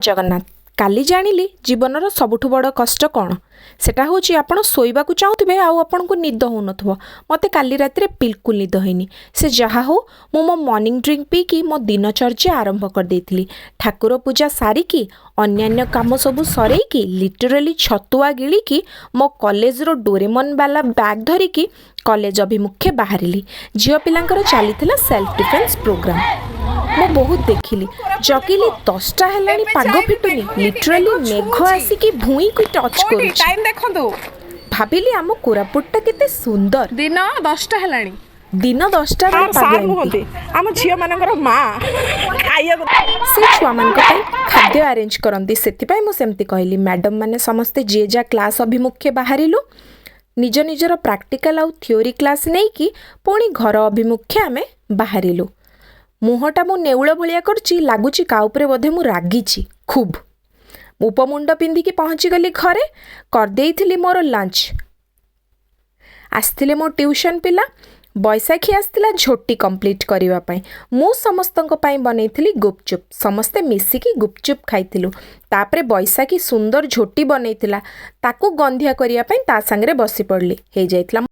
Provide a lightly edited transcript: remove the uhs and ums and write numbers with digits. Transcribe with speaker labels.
Speaker 1: जगन्नाथ काली जानिली जीवनर सबुठु बड़ कष्ट कौन सेटा हूँ आपण शोइबाकू चाहूथे आपन को निद हो नथुव मते काली राति बिल्कुल निद होइनी से जहा हो मु मो मॉर्निंग ड्रिंक पी कि मो दिनचर्या आरंभ कर देथिली ठाकुर पूजा सारिकी अन्यान्य काम सबू सरईकी लिटराली छतुआ गिलिकी मो कॉलेज रो डोरेमन वाला बैग धरिकी कॉलेज अभिमुखे बाहरिली झियो पिलांकर चलीथिला सेल्फ डिफेन्स प्रोग्राम मो बहुत देखिली जगिली 10टा हेलानी पाग फिटुनी लिटराली मेघ आसिकी भूई को टच करू
Speaker 2: टाइम देखंतु
Speaker 1: भाबिली आम कोरापुटटा केते सुंदर
Speaker 2: दिन 10टा हेलानी
Speaker 1: दिन 10टा रे
Speaker 2: सार
Speaker 1: पाग
Speaker 2: नुहंती आम झियो मानकर माँ खाइया
Speaker 1: से छुआ मान खाद्य अरेंज करती से मुझे सेमती कहली मैडम मैंने समस्ते जी जा क्लास अभिमुखे बाहरिलु निज निजर प्रैक्टिकल आउ थ्योरी क्लास नहीं कि पुणी घर अभिमुखे आमे बाहरिलु मुहटा मु नेउल भलिया करची लागुची का उपरे बोधे मु रागिची खूब उपमुंड पिंधिकी पहुँची गली घरे करदेइथिली मोर लंच आसथिले मो ट्यूशन पिला बैसाखी आसथिला झोटी कंप्लीट करिवा पई मु समस्तंक पई बनैथिली गुपचुप समस्ते मिसिकी गुपचुप खाइथिलु तापरे बैसाखी सुंदर झोटी बनैथिला ताकू गंधिया करिया पई ता संगरे बसी पड़ली हे जाइतला।